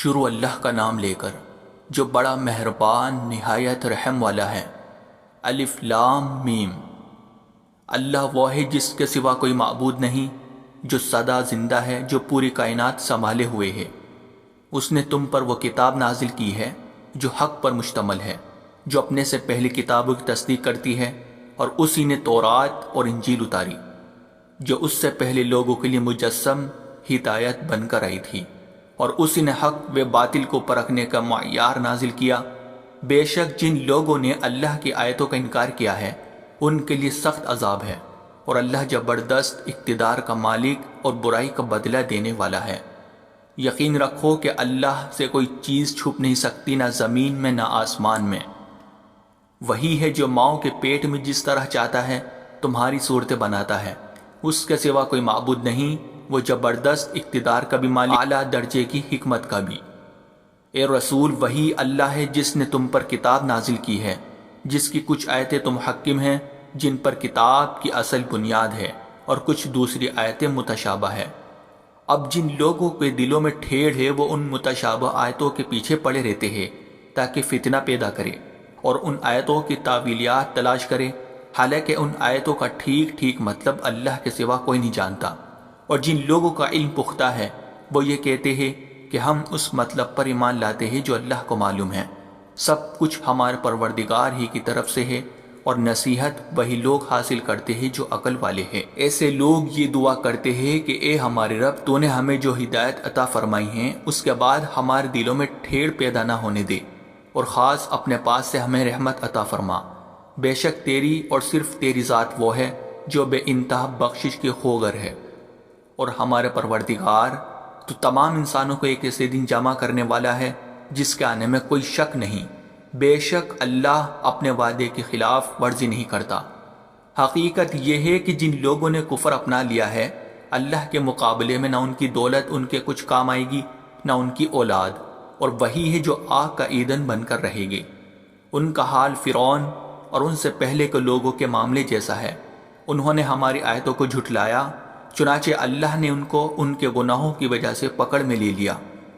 شروع اللہ کا نام لے کر جو بڑا مہربان نہایت رحم والا ہے۔ الف لام میم۔ اللہ وہ ہے جس کے سوا کوئی معبود نہیں، جو سدا زندہ ہے، جو پوری کائنات سنبھالے ہوئے ہے۔ اس نے تم پر وہ کتاب نازل کی ہے جو حق پر مشتمل ہے، جو اپنے سے پہلی کتابوں کی تصدیق کرتی ہے، اور اسی نے تورات اور انجیل اتاری جو اس سے پہلے لوگوں کے لیے مجسم ہدایت بن کر آئی تھی، اور اسی نے حق و باطل کو پرکھنے کا معیار نازل کیا۔ بے شک جن لوگوں نے اللہ کی آیتوں کا انکار کیا ہے ان کے لیے سخت عذاب ہے، اور اللہ زبردست اقتدار کا مالک اور برائی کا بدلہ دینے والا ہے۔ یقین رکھو کہ اللہ سے کوئی چیز چھپ نہیں سکتی، نہ زمین میں نہ آسمان میں۔ وہی ہے جو ماؤں کے پیٹ میں جس طرح چاہتا ہے تمہاری صورتیں بناتا ہے، اس کے سوا کوئی معبود نہیں، وہ زبردست اقتدار کا بھی مالک، اعلیٰ درجے کی حکمت کا بھی۔ اے رسول، وہی اللہ ہے جس نے تم پر کتاب نازل کی ہے، جس کی کچھ آیتیں تو محکم ہیں، جن پر کتاب کی اصل بنیاد ہے، اور کچھ دوسری آیتیں متشابہ ہے۔ اب جن لوگوں کے دلوں میں ٹھیڑ ہے وہ ان متشابہ آیتوں کے پیچھے پڑے رہتے ہیں تاکہ فتنہ پیدا کرے اور ان آیتوں کی تاویلیات تلاش کرے، حالانکہ ان آیتوں کا ٹھیک ٹھیک مطلب اللہ کے سوا کوئی نہیں جانتا۔ اور جن لوگوں کا علم پختہ ہے وہ یہ کہتے ہیں کہ ہم اس مطلب پر ایمان لاتے ہیں جو اللہ کو معلوم ہے۔ سب کچھ ہمارے پروردگار ہی کی طرف سے ہے، اور نصیحت وہی لوگ حاصل کرتے ہیں جو عقل والے ہیں۔ ایسے لوگ یہ دعا کرتے ہیں کہ اے ہمارے رب، تو نے ہمیں جو ہدایت عطا فرمائی ہیں اس کے بعد ہمارے دلوں میں ٹھیڑ پیدا نہ ہونے دے، اور خاص اپنے پاس سے ہمیں رحمت عطا فرما۔ بے شک تیری اور صرف تیری ذات وہ ہے جو بے انتہا بخشش کے خوگر ہے۔ اور ہمارے پروردگار تو تمام انسانوں کو ایک ایسے دن جمع کرنے والا ہے جس کے آنے میں کوئی شک نہیں۔ بے شک اللہ اپنے وعدے کی خلاف ورزی نہیں کرتا۔ حقیقت یہ ہے کہ جن لوگوں نے کفر اپنا لیا ہے اللہ کے مقابلے میں، نہ ان کی دولت ان کے کچھ کام آئے گی، نہ ان کی اولاد، اور وہی ہے جو آگ کا ایندھن بن کر رہے گی۔ ان کا حال فرعون اور ان سے پہلے کے لوگوں کے معاملے جیسا ہے۔ انہوں نے ہماری آیتوں کو جھٹلایا، چنانچہ اللہ نے ان کو ان کے گناہوں کی وجہ سے پکڑ میں لے لیا،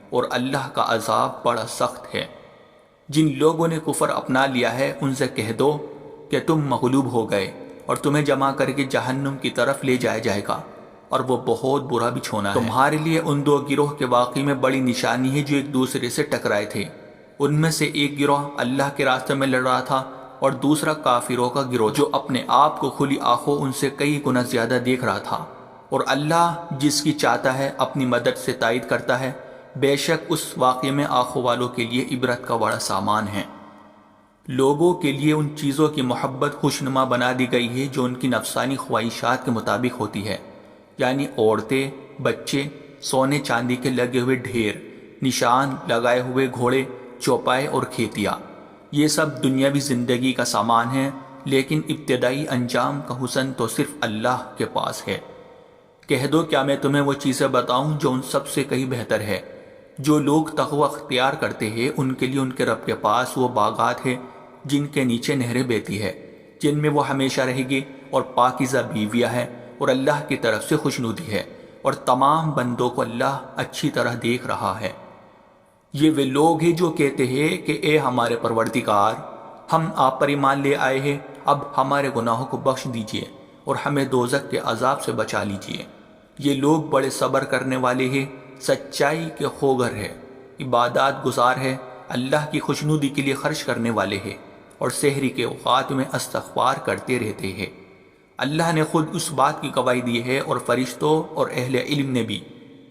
اور اللہ کا عذاب بڑا سخت ہے۔ جن لوگوں نے کفر اپنا لیا ہے ان سے کہہ دو کہ تم مغلوب ہو گئے، اور تمہیں جمع کر کے جہنم کی طرف لے جایا جائے گا، اور وہ بہت برا بچھونا ہے۔ تمہارے لیے ان دو گروہ کے واقعے میں بڑی نشانی ہے جو ایک دوسرے سے ٹکرائے تھے۔ ان میں سے ایک گروہ اللہ کے راستے میں لڑ رہا تھا، اور دوسرا کافروں کا گروہ جو اپنے آپ کو کھلی آنکھوں ان سے کئی گنا زیادہ دیکھ رہا تھا۔ اور اللہ جس کی چاہتا ہے اپنی مدد سے تائید کرتا ہے۔ بے شک اس واقعے میں آنکھوں والوں کے لیے عبرت کا بڑا سامان ہے۔ لوگوں کے لیے ان چیزوں کی محبت خوشنما بنا دی گئی ہے جو ان کی نفسانی خواہشات کے مطابق ہوتی ہے، یعنی عورتیں، بچے، سونے چاندی کے لگے ہوئے ڈھیر، نشان لگائے ہوئے گھوڑے، چوپائے اور کھیتیاں۔ یہ سب دنیاوی زندگی کا سامان ہے، لیکن ابتدائی انجام کا حسن تو صرف اللہ کے پاس ہے۔ کہہ دو کیا میں تمہیں وہ چیزیں بتاؤں جو ان سب سے کہیں بہتر ہے؟ جو لوگ تقوی اختیار کرتے ہیں ان کے لیے ان کے رب کے پاس وہ باغات ہے جن کے نیچے نہریں بہتی ہے، جن میں وہ ہمیشہ رہے گی، اور پاکیزہ بیویاں ہیں، اور اللہ کی طرف سے خوشنودی ہے، اور تمام بندوں کو اللہ اچھی طرح دیکھ رہا ہے۔ یہ وہ لوگ ہیں جو کہتے ہیں کہ اے ہمارے پروردگار، ہم آپ پر ایمان لے آئے ہیں، اب ہمارے گناہوں کو بخش دیجئے اور ہمیں دوزخ کے عذاب سے بچا لیجئے۔ یہ لوگ بڑے صبر کرنے والے ہیں، سچائی کے خوگر ہے، عبادات گزار ہے، اللہ کی خوشنودی کے لیے خرچ کرنے والے ہیں، اور سحری کے اوقات میں استغفار کرتے رہتے ہیں۔ اللہ نے خود اس بات کی گواہی دی ہے، اور فرشتوں اور اہل علم نے بھی،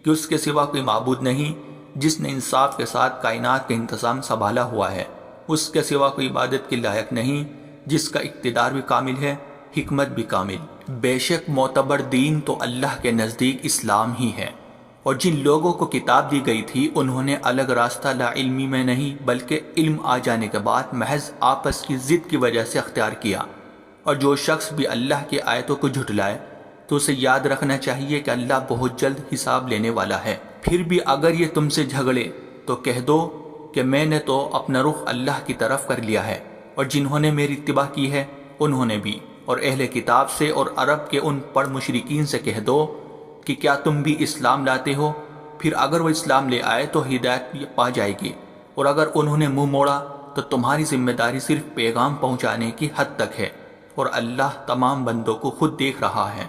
کہ اس کے سوا کوئی معبود نہیں جس نے انصاف کے ساتھ کائنات کا انتظام سنبھالا ہوا ہے۔ اس کے سوا کوئی عبادت کے لائق نہیں جس کا اقتدار بھی کامل ہے، حکمت بھی کامل۔ بے شک معتبر دین تو اللہ کے نزدیک اسلام ہی ہے۔ اور جن لوگوں کو کتاب دی گئی تھی انہوں نے الگ راستہ لا علمی میں نہیں بلکہ علم آ جانے کے بعد محض آپس کی ضد کی وجہ سے اختیار کیا۔ اور جو شخص بھی اللہ کی آیتوں کو جھٹلائے تو اسے یاد رکھنا چاہیے کہ اللہ بہت جلد حساب لینے والا ہے۔ پھر بھی اگر یہ تم سے جھگڑے تو کہہ دو کہ میں نے تو اپنا رخ اللہ کی طرف کر لیا ہے، اور جنہوں نے میری اتباع کی ہے انہوں نے بھی۔ اور اہل کتاب سے اور عرب کے ان پڑھ مشرکین سے کہہ دو کہ کیا تم بھی اسلام لاتے ہو؟ پھر اگر وہ اسلام لے آئے تو ہدایت پا جائے گی، اور اگر انہوں نے منہ موڑا تو تمہاری ذمہ داری صرف پیغام پہنچانے کی حد تک ہے، اور اللہ تمام بندوں کو خود دیکھ رہا ہے۔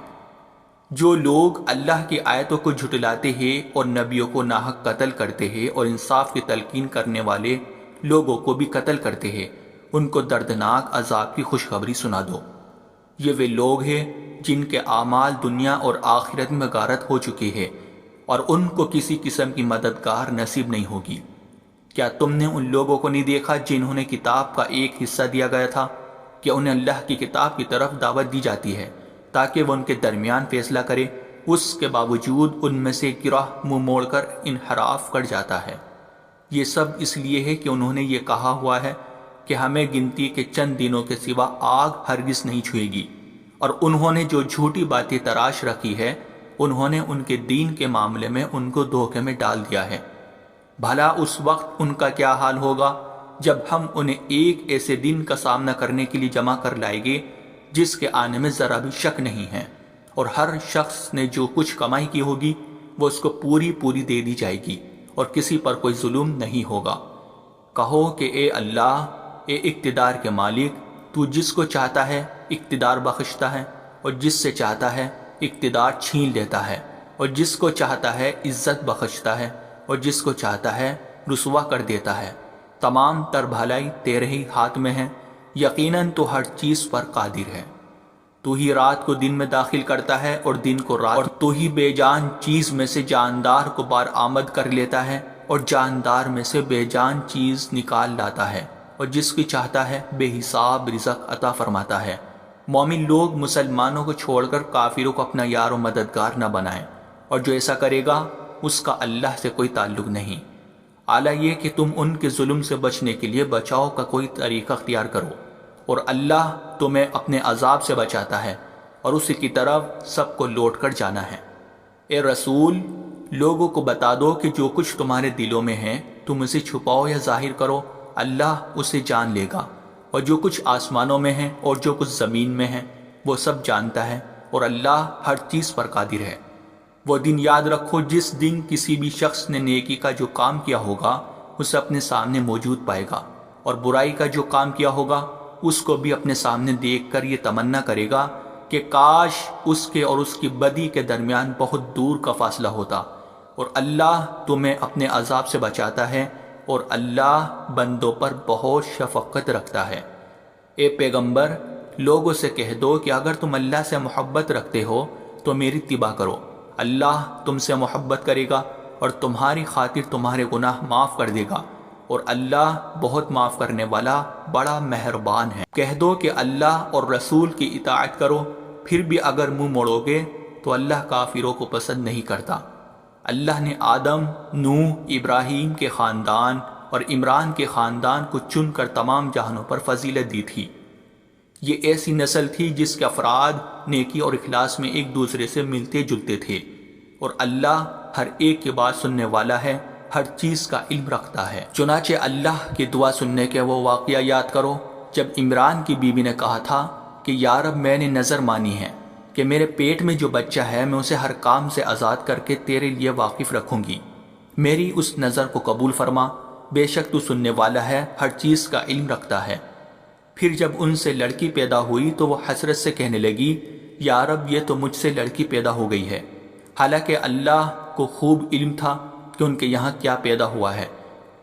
جو لوگ اللہ کی آیتوں کو جھٹلاتے ہیں اور نبیوں کو ناحق قتل کرتے ہیں اور انصاف کی تلقین کرنے والے لوگوں کو بھی قتل کرتے ہیں، ان کو دردناک عذاب کی خوشخبری سنا دو۔ یہ وہ لوگ ہیں جن کے اعمال دنیا اور آخرت میں غارت ہو چکے ہیں، اور ان کو کسی قسم کی مددگار نصیب نہیں ہوگی۔ کیا تم نے ان لوگوں کو نہیں دیکھا جنہوں نے کتاب کا ایک حصہ دیا گیا تھا کہ انہیں اللہ کی کتاب کی طرف دعوت دی جاتی ہے تاکہ وہ ان کے درمیان فیصلہ کرے، اس کے باوجود ان میں سے گروہ منہ موڑ کر انحراف کر جاتا ہے۔ یہ سب اس لیے ہے کہ انہوں نے یہ کہا ہوا ہے کہ ہمیں گنتی کے چند دنوں کے سوا آگ ہرگز نہیں چھوئے گی، اور انہوں نے جو جھوٹی باتیں تراش رکھی ہے انہوں نے ان کے دین کے معاملے میں ان کو دھوکے میں ڈال دیا ہے۔ بھلا اس وقت ان کا کیا حال ہوگا جب ہم انہیں ایک ایسے دن کا سامنا کرنے کے لیے جمع کر لائیں گے جس کے آنے میں ذرا بھی شک نہیں ہے، اور ہر شخص نے جو کچھ کمائی کی ہوگی وہ اس کو پوری پوری دے دی جائے گی، اور کسی پر کوئی ظلم نہیں ہوگا۔ کہو کہ اے اللہ، اے اقتدار کے مالک، تو جس کو چاہتا ہے اقتدار بخشتا ہے، اور جس سے چاہتا ہے اقتدار چھین لیتا ہے، اور جس کو چاہتا ہے عزت بخشتا ہے، اور جس کو چاہتا ہے رسوا کر دیتا ہے۔ تمام تر بھلائی تیرے ہی ہاتھ میں ہے، یقیناً تو ہر چیز پر قادر ہے۔ تو ہی رات کو دن میں داخل کرتا ہے اور دن کو رات، اور تو ہی بے جان چیز میں سے جاندار کو بار آمد کر لیتا ہے اور جاندار میں سے بے جان چیز نکال لاتا ہے، اور جس کی چاہتا ہے بے حساب رزق عطا فرماتا ہے۔ مومن لوگ مسلمانوں کو چھوڑ کر کافروں کو اپنا یار و مددگار نہ بنائیں، اور جو ایسا کرے گا اس کا اللہ سے کوئی تعلق نہیں۔ اعلیٰ یہ کہ تم ان کے ظلم سے بچنے کے لیے بچاؤ کا کوئی طریقہ اختیار کرو، اور اللہ تمہیں اپنے عذاب سے بچاتا ہے، اور اسی کی طرف سب کو لوٹ کر جانا ہے۔ اے رسول، لوگوں کو بتا دو کہ جو کچھ تمہارے دلوں میں ہے تم اسے چھپاؤ یا ظاہر کرو، اللہ اسے جان لے گا، اور جو کچھ آسمانوں میں ہے اور جو کچھ زمین میں ہے وہ سب جانتا ہے، اور اللہ ہر چیز پر قادر ہے۔ وہ دن یاد رکھو جس دن کسی بھی شخص نے نیکی کا جو کام کیا ہوگا اسے اپنے سامنے موجود پائے گا، اور برائی کا جو کام کیا ہوگا اس کو بھی اپنے سامنے دیکھ کر یہ تمنا کرے گا کہ کاش اس کے اور اس کی بدی کے درمیان بہت دور کا فاصلہ ہوتا، اور اللہ تمہیں اپنے عذاب سے بچاتا ہے، اور اللہ بندوں پر بہت شفقت رکھتا ہے۔ اے پیغمبر، لوگوں سے کہہ دو کہ اگر تم اللہ سے محبت رکھتے ہو تو میری اتباع کرو، اللہ تم سے محبت کرے گا اور تمہاری خاطر تمہارے گناہ معاف کر دے گا، اور اللہ بہت معاف کرنے والا بڑا مہربان ہے۔ کہہ دو کہ اللہ اور رسول کی اطاعت کرو، پھر بھی اگر منہ موڑو گے تو اللہ کافروں کو پسند نہیں کرتا۔ اللہ نے آدم، نوح، ابراہیم کے خاندان اور عمران کے خاندان کو چن کر تمام جہانوں پر فضیلت دی تھی۔ یہ ایسی نسل تھی جس کے افراد نیکی اور اخلاص میں ایک دوسرے سے ملتے جلتے تھے، اور اللہ ہر ایک کی بات سننے والا ہے، ہر چیز کا علم رکھتا ہے۔ چنانچہ اللہ کی دعا سننے کے وہ واقعہ یاد کرو جب عمران کی بیوی نے کہا تھا کہ یا رب، میں نے نظر مانی ہے کہ میرے پیٹ میں جو بچہ ہے میں اسے ہر کام سے آزاد کر کے تیرے لیے واقف رکھوں گی، میری اس نظر کو قبول فرما، بے شک تو سننے والا ہے، ہر چیز کا علم رکھتا ہے۔ پھر جب ان سے لڑکی پیدا ہوئی تو وہ حسرت سے کہنے لگی، یا رب، یہ تو مجھ سے لڑکی پیدا ہو گئی ہے، حالانکہ اللہ کو خوب علم تھا کہ ان کے یہاں کیا پیدا ہوا ہے،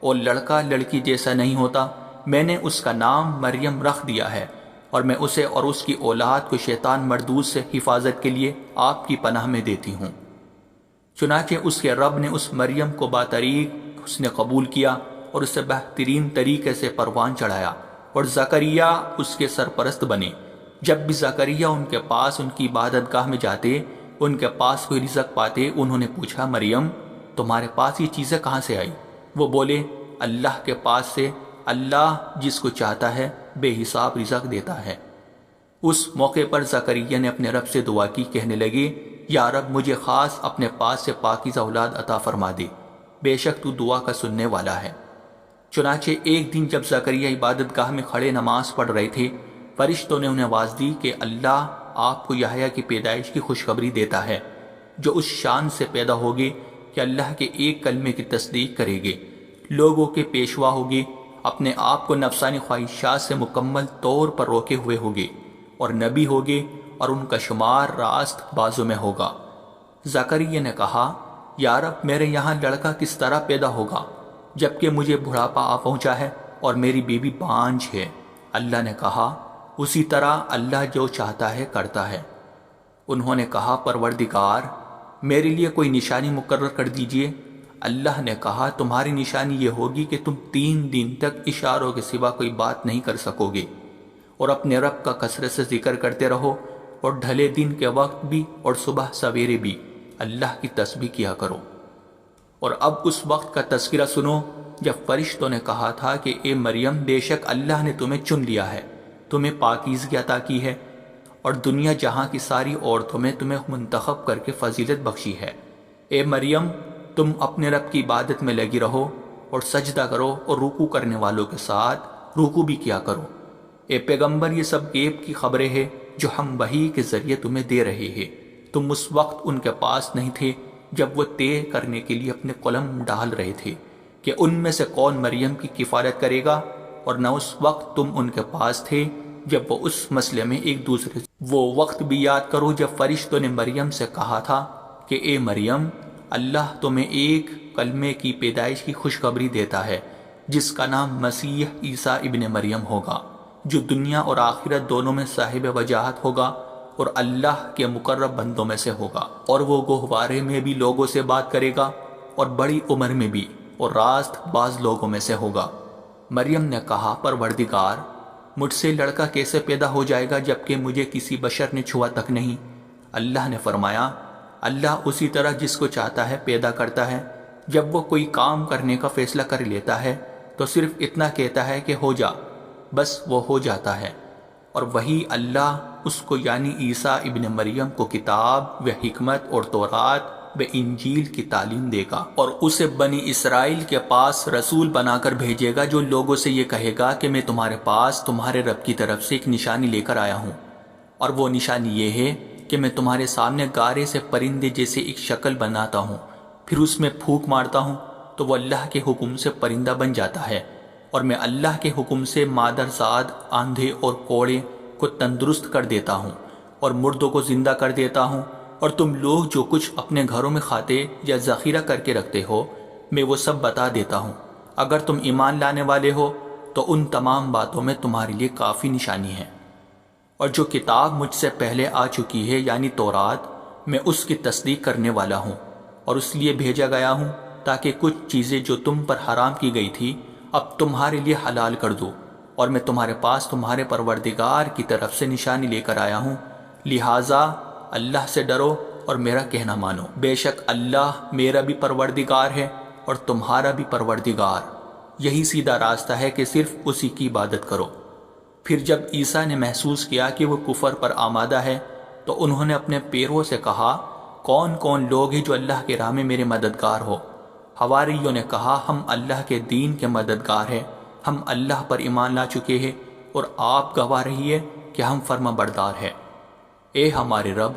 اور لڑکا لڑکی جیسا نہیں ہوتا۔ میں نے اس کا نام مریم رکھ دیا ہے، اور میں اسے اور اس کی اولاد کو شیطان مردود سے حفاظت کے لیے آپ کی پناہ میں دیتی ہوں۔ چنانچہ اس کے رب نے اس مریم کو باطریق اس نے قبول کیا اور اسے بہترین طریقے سے پروان چڑھایا، اور زکریا اس کے سرپرست بنے۔ جب بھی زکریا ان کے پاس ان کی عبادت گاہ میں جاتے، ان کے پاس کوئی رزق پاتے، انہوں نے پوچھا، مریم، تمہارے پاس یہ چیزیں کہاں سے آئی؟ وہ بولے، اللہ کے پاس سے، اللہ جس کو چاہتا ہے بے حساب رزق دیتا ہے۔ اس موقع پر زکریا نے اپنے رب سے دعا کی، کہنے لگے، یا رب، مجھے خاص اپنے پاس سے پاکیزہ اولاد عطا فرما دے، بے شک تو دعا کا سننے والا ہے۔ چنانچہ ایک دن جب زکریا عبادت گاہ میں کھڑے نماز پڑھ رہے تھے، فرشتوں نے انہیں آواز دی کہ اللہ آپ کو یحییٰ کی پیدائش کی خوشخبری دیتا ہے، جو اس شان سے پیدا ہوگے کہ اللہ کے ایک کلمے کی تصدیق کرے گے، لوگوں کے پیشوا ہوگے، اپنے آپ کو نفسانی خواہشات سے مکمل طور پر روکے ہوئے ہوگے، اور نبی ہوگے اور ان کا شمار راست بازوں میں ہوگا۔ زکریا نے کہا، یا رب میرے یہاں لڑکا کس طرح پیدا ہوگا جبکہ مجھے بڑھاپا آ پہنچا ہے اور میری بیوی بانجھ ہے؟ اللہ نے کہا، اسی طرح اللہ جو چاہتا ہے کرتا ہے۔ انہوں نے کہا، پروردگار میرے لیے کوئی نشانی مقرر کر دیجئے۔ اللہ نے کہا، تمہاری نشانی یہ ہوگی کہ تم 3 دن تک اشاروں کے سوا کوئی بات نہیں کر سکو گے، اور اپنے رب کا کثرت سے ذکر کرتے رہو، اور ڈھلے دن کے وقت بھی اور صبح سویرے بھی اللہ کی تسبیح کیا کرو۔ اور اب اس وقت کا تذکرہ سنو جب فرشتوں نے کہا تھا کہ اے مریم، بے شک اللہ نے تمہیں چن لیا ہے، تمہیں پاکیزگی عطا کی ہے، اور دنیا جہاں کی ساری عورتوں میں تمہیں منتخب کر کے فضیلت بخشی ہے۔ اے مریم، تم اپنے رب کی عبادت میں لگی رہو اور سجدہ کرو، اور رکوع کرنے والوں کے ساتھ رکوع بھی کیا کرو۔ اے پیغمبر، یہ سب غیب کی خبریں ہیں جو ہم وحی کے ذریعے تمہیں دے رہے ہیں۔ تم اس وقت ان کے پاس نہیں تھے جب وہ طے کرنے کے لیے اپنے قلم ڈال رہے تھے کہ ان میں سے کون مریم کی کفالت کرے گا، اور نہ اس وقت تم ان کے پاس تھے جب وہ اس مسئلے میں ایک دوسرے سے وہ وقت بھی یاد کرو جب فرشتوں نے مریم سے کہا تھا کہ اے مریم، اللہ تمہیں ایک کلمے کی پیدائش کی خوشخبری دیتا ہے جس کا نام مسیح عیسیٰ ابن مریم ہوگا، جو دنیا اور آخرت دونوں میں صاحب وجاہت ہوگا اور اللہ کے مقرب بندوں میں سے ہوگا، اور وہ گہوارے میں بھی لوگوں سے بات کرے گا اور بڑی عمر میں بھی اور راست باز لوگوں میں سے ہوگا۔ مریم نے کہا، پروردگار مجھ سے لڑکا کیسے پیدا ہو جائے گا جبکہ مجھے کسی بشر نے چھوا تک نہیں؟ اللہ نے فرمایا، اللہ اسی طرح جس کو چاہتا ہے پیدا کرتا ہے۔ جب وہ کوئی کام کرنے کا فیصلہ کر لیتا ہے تو صرف اتنا کہتا ہے کہ ہو جا، بس وہ ہو جاتا ہے۔ اور وہی اللہ اس کو یعنی عیسیٰ ابن مریم کو کتاب و حکمت اور تورات و انجیل کی تعلیم دے گا، اور اسے بنی اسرائیل کے پاس رسول بنا کر بھیجے گا جو لوگوں سے یہ کہے گا کہ میں تمہارے پاس تمہارے رب کی طرف سے ایک نشانی لے کر آیا ہوں، اور وہ نشانی یہ ہے کہ میں تمہارے سامنے گارے سے پرندے جیسے ایک شکل بناتا ہوں، پھر اس میں پھونک مارتا ہوں تو وہ اللہ کے حکم سے پرندہ بن جاتا ہے، اور میں اللہ کے حکم سے مادرزاد آندھے اور کوڑے کو تندرست کر دیتا ہوں اور مردوں کو زندہ کر دیتا ہوں، اور تم لوگ جو کچھ اپنے گھروں میں کھاتے یا ذخیرہ کر کے رکھتے ہو میں وہ سب بتا دیتا ہوں۔ اگر تم ایمان لانے والے ہو تو ان تمام باتوں میں تمہارے لیے کافی نشانی ہے۔ اور جو کتاب مجھ سے پہلے آ چکی ہے یعنی تورات، میں اس کی تصدیق کرنے والا ہوں، اور اس لیے بھیجا گیا ہوں تاکہ کچھ چیزیں جو تم پر حرام کی گئی تھی اب تمہارے لیے حلال کر دو، اور میں تمہارے پاس تمہارے پروردگار کی طرف سے نشانی لے کر آیا ہوں، لہٰذا اللہ سے ڈرو اور میرا کہنا مانو۔ بے شک اللہ میرا بھی پروردگار ہے اور تمہارا بھی پروردگار، یہی سیدھا راستہ ہے کہ صرف اسی کی عبادت کرو۔ پھر جب عیسیٰ نے محسوس کیا کہ وہ کفر پر آمادہ ہے تو انہوں نے اپنے پیروں سے کہا، کون کون لوگ ہیں جو اللہ کے راہ میں میرے مددگار ہو؟ حواریوں نے کہا، ہم اللہ کے دین کے مددگار ہیں، ہم اللہ پر ایمان لا چکے ہیں، اور آپ گواہ رہیے کہ ہم فرما بردار ہیں۔ اے ہمارے رب،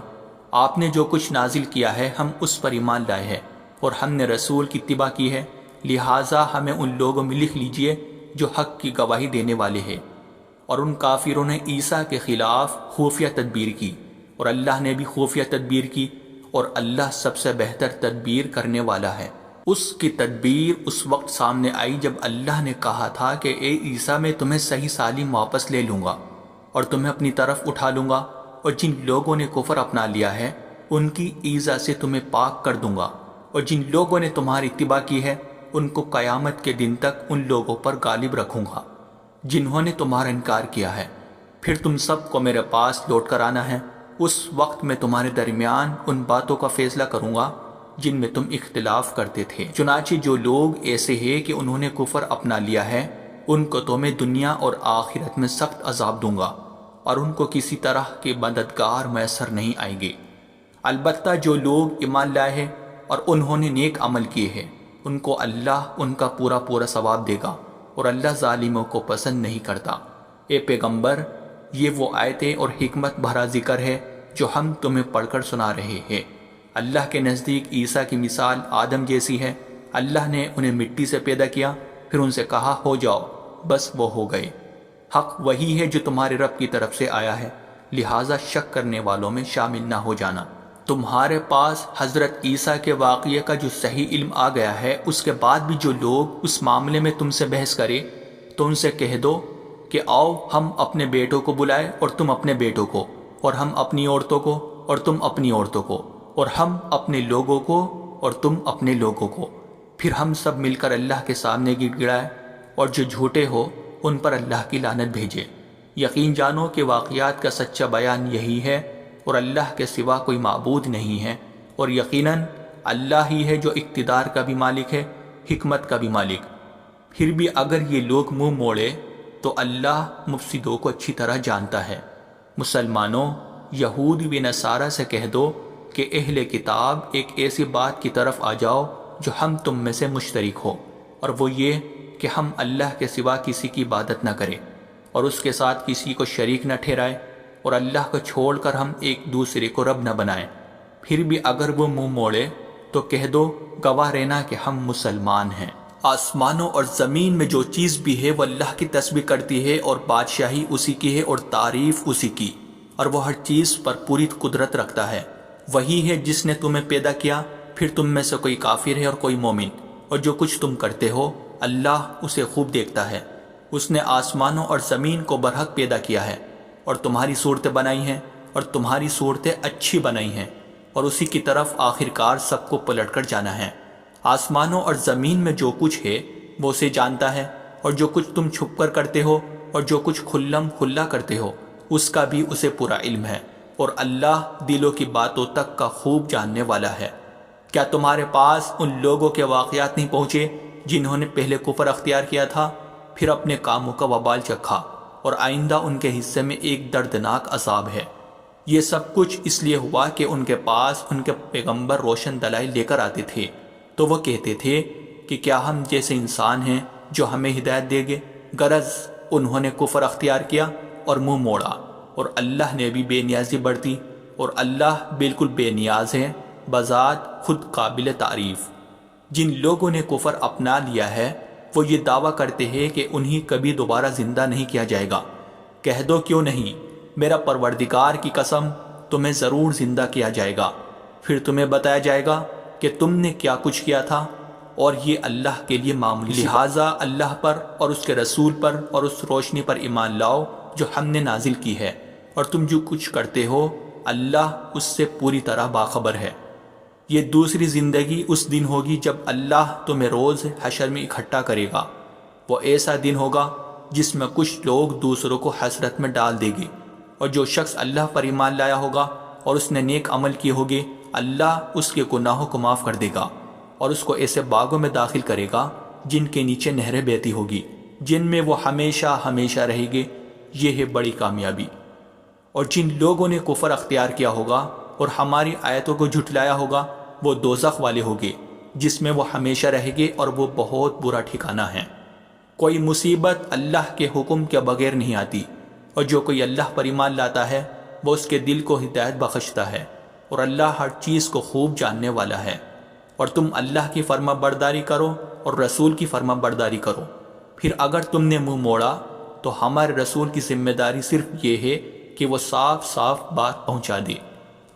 آپ نے جو کچھ نازل کیا ہے ہم اس پر ایمان لائے ہیں، اور ہم نے رسول کی اتباع کی ہے، لہٰذا ہمیں ان لوگوں میں لکھ لیجئے جو حق کی گواہی دینے والے ہیں۔ اور ان کافروں نے عیسیٰ کے خلاف خفیہ تدبیر کی، اور اللہ نے بھی خفیہ تدبیر کی، اور اللہ سب سے بہتر تدبیر کرنے والا ہے۔ اس کی تدبیر اس وقت سامنے آئی جب اللہ نے کہا تھا کہ اے عیسیٰ، میں تمہیں صحیح سالم واپس لے لوں گا اور تمہیں اپنی طرف اٹھا لوں گا، اور جن لوگوں نے کفر اپنا لیا ہے ان کی ایذا سے تمہیں پاک کر دوں گا، اور جن لوگوں نے تمہاری اتباع کی ہے ان کو قیامت کے دن تک ان لوگوں پر غالب رکھوں گا جنہوں نے تمہارا انکار کیا ہے۔ پھر تم سب کو میرے پاس لوٹ کر آنا ہے، اس وقت میں تمہارے درمیان ان باتوں کا فیصلہ کروں گا جن میں تم اختلاف کرتے تھے۔ چنانچہ جو لوگ ایسے ہیں کہ انہوں نے کفر اپنا لیا ہے ان کو تو میں دنیا اور آخرت میں سخت عذاب دوں گا، اور ان کو کسی طرح کے مددگار میسر نہیں آئیں گے۔ البتہ جو لوگ ایمان لائے ہیں اور انہوں نے نیک عمل کیے ہیں ان کو اللہ ان کا پورا پورا ثواب دے گا، اور اللہ ظالموں کو پسند نہیں کرتا۔ اے پیغمبر، یہ وہ آیتیں اور حکمت بھرا ذکر ہے جو ہم تمہیں پڑھ کر سنا رہے ہیں، اللہ کے نزدیک عیسیٰ کی مثال آدم جیسی ہے۔ اللہ نے انہیں مٹی سے پیدا کیا، پھر ان سے کہا ہو جاؤ، بس وہ ہو گئے۔ حق وہی ہے جو تمہارے رب کی طرف سے آیا ہے، لہٰذا شک کرنے والوں میں شامل نہ ہو جانا۔ تمہارے پاس حضرت عیسیٰ کے واقعے کا جو صحیح علم آ گیا ہے، اس کے بعد بھی جو لوگ اس معاملے میں تم سے بحث کرے تو ان سے کہہ دو کہ آؤ ہم اپنے بیٹوں کو بلائیں اور تم اپنے بیٹوں کو، اور ہم اپنی عورتوں کو اور تم اپنی عورتوں کو، اور ہم اپنے لوگوں کو اور تم اپنے لوگوں کو، پھر ہم سب مل کر اللہ کے سامنے گڑ گڑائیں، اور جو جھوٹے ہو ان پر اللہ کی لعنت بھیجے۔ یقین جانو کہ واقعات کا سچا بیان یہی ہے، اور اللہ کے سوا کوئی معبود نہیں ہے، اور یقیناً اللہ ہی ہے جو اقتدار کا بھی مالک ہے، حکمت کا بھی مالک۔ پھر بھی اگر یہ لوگ منہ موڑے تو اللہ مفسدوں کو اچھی طرح جانتا ہے۔ مسلمانوں، یہود و نصارہ سے کہہ دو کہ اہل کتاب ایک ایسی بات کی طرف آ جاؤ جو ہم تم میں سے مشترک ہو، اور وہ یہ کہ ہم اللہ کے سوا کسی کی عبادت نہ کریں اور اس کے ساتھ کسی کو شریک نہ ٹھہرائیں، اور اللہ کو چھوڑ کر ہم ایک دوسرے کو رب نہ بنائیں۔ پھر بھی اگر وہ منہ موڑے تو کہہ دو گواہ رہنا کہ ہم مسلمان ہیں۔ آسمانوں اور زمین میں جو چیز بھی ہے وہ اللہ کی تسبیح کرتی ہے، اور بادشاہی اسی کی ہے اور تعریف اسی کی، اور وہ ہر چیز پر پوری قدرت رکھتا ہے۔ وہی ہے جس نے تمہیں پیدا کیا، پھر تم میں سے کوئی کافر ہے اور کوئی مومن، اور جو کچھ تم کرتے ہو اللہ اسے خوب دیکھتا ہے۔ اس نے آسمانوں اور زمین کو برحق پیدا کیا ہے، اور تمہاری صورتیں بنائی ہیں، اور تمہاری صورتیں اچھی بنائی ہیں، اور اسی کی طرف آخرکار سب کو پلٹ کر جانا ہے۔ آسمانوں اور زمین میں جو کچھ ہے وہ اسے جانتا ہے، اور جو کچھ تم چھپ کر کرتے ہو اور جو کچھ کھلم کھلا کرتے ہو اس کا بھی اسے پورا علم ہے، اور اللہ دلوں کی باتوں تک کا خوب جاننے والا ہے۔ کیا تمہارے پاس ان لوگوں کے واقعات نہیں پہنچے جنہوں نے پہلے کفر اختیار کیا تھا، پھر اپنے کاموں کا وبال چکھا، اور آئندہ ان کے حصے میں ایک دردناک عذاب ہے؟ یہ سب کچھ اس لیے ہوا کہ ان کے پاس ان کے پیغمبر روشن دلائل لے کر آتے تھے، تو وہ کہتے تھے کہ کیا ہم جیسے انسان ہیں جو ہمیں ہدایت دے گے؟ غرض انہوں نے کفر اختیار کیا اور منہ موڑا، اور اللہ نے بھی بے نیازی برتی، اور اللہ بالکل بے نیاز ہے، بذات خود قابل تعریف۔ جن لوگوں نے کفر اپنا لیا ہے وہ یہ دعویٰ کرتے ہیں کہ انہیں کبھی دوبارہ زندہ نہیں کیا جائے گا۔ کہہ دو کیوں نہیں، میرا پروردگار کی قسم تمہیں ضرور زندہ کیا جائے گا، پھر تمہیں بتایا جائے گا کہ تم نے کیا کچھ کیا تھا، اور یہ اللہ کے لیے معمولی، لہٰذا اللہ پر اور اس کے رسول پر اور اس روشنی پر ایمان لاؤ جو ہم نے نازل کی ہے، اور تم جو کچھ کرتے ہو اللہ اس سے پوری طرح باخبر ہے۔ یہ دوسری زندگی اس دن ہوگی جب اللہ تمہیں روز حشر میں اکٹھا کرے گا۔ وہ ایسا دن ہوگا جس میں کچھ لوگ دوسروں کو حسرت میں ڈال دیں گے، اور جو شخص اللہ پر ایمان لایا ہوگا اور اس نے نیک عمل کیے ہوگے اللہ اس کے گناہوں کو معاف کر دے گا، اور اس کو ایسے باغوں میں داخل کرے گا جن کے نیچے نہریں بہتی ہوگی، جن میں وہ ہمیشہ ہمیشہ رہیں گے۔ یہ ہے بڑی کامیابی۔ اور جن لوگوں نے کفر اختیار کیا ہوگا اور ہماری آیتوں کو جھٹلایا ہوگا وہ دوزخ والے ہوگے، جس میں وہ ہمیشہ رہیں گے، اور وہ بہت برا ٹھکانہ ہے۔ کوئی مصیبت اللہ کے حکم کے بغیر نہیں آتی، اور جو کوئی اللہ پر ایمان لاتا ہے وہ اس کے دل کو ہدایت بخشتا ہے، اور اللہ ہر چیز کو خوب جاننے والا ہے۔ اور تم اللہ کی فرما برداری کرو اور رسول کی فرما برداری کرو۔ پھر اگر تم نے منہ موڑا تو ہمارے رسول کی ذمہ داری صرف یہ ہے کہ وہ صاف صاف بات پہنچا دے۔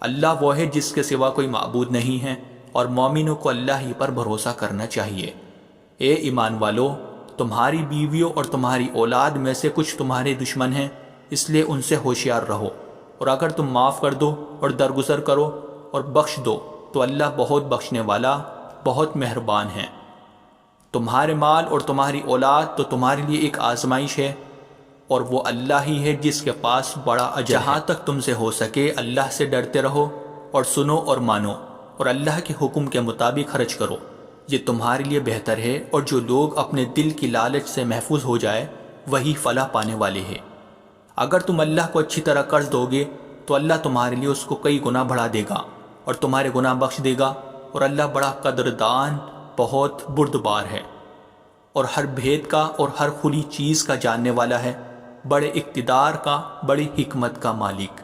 اللہ وہ ہے جس کے سوا کوئی معبود نہیں ہے، اور مومنوں کو اللہ ہی پر بھروسہ کرنا چاہیے۔ اے ایمان والو، تمہاری بیویوں اور تمہاری اولاد میں سے کچھ تمہارے دشمن ہیں، اس لیے ان سے ہوشیار رہو، اور اگر تم معاف کر دو اور درگزر کرو اور بخش دو تو اللہ بہت بخشنے والا، بہت مہربان ہے۔ تمہارے مال اور تمہاری اولاد تو تمہارے لیے ایک آزمائش ہے، اور وہ اللہ ہی ہے جس کے پاس بڑا اجر ہے۔ جہاں تک تم سے ہو سکے اللہ سے ڈرتے رہو، اور سنو اور مانو، اور اللہ کے حکم کے مطابق خرچ کرو، یہ تمہارے لیے بہتر ہے۔ اور جو لوگ اپنے دل کی لالچ سے محفوظ ہو جائے وہی فلاح پانے والے ہیں۔ اگر تم اللہ کو اچھی طرح قرض دو گے تو اللہ تمہارے لیے اس کو کئی گنا بڑھا دے گا اور تمہارے گناہ بخش دے گا، اور اللہ بڑا قدردان، بہت بردبار ہے، اور ہر بھید کا اور ہر کھلی چیز کا جاننے والا ہے، بڑے اقتدار کا، بڑی حکمت کا مالک۔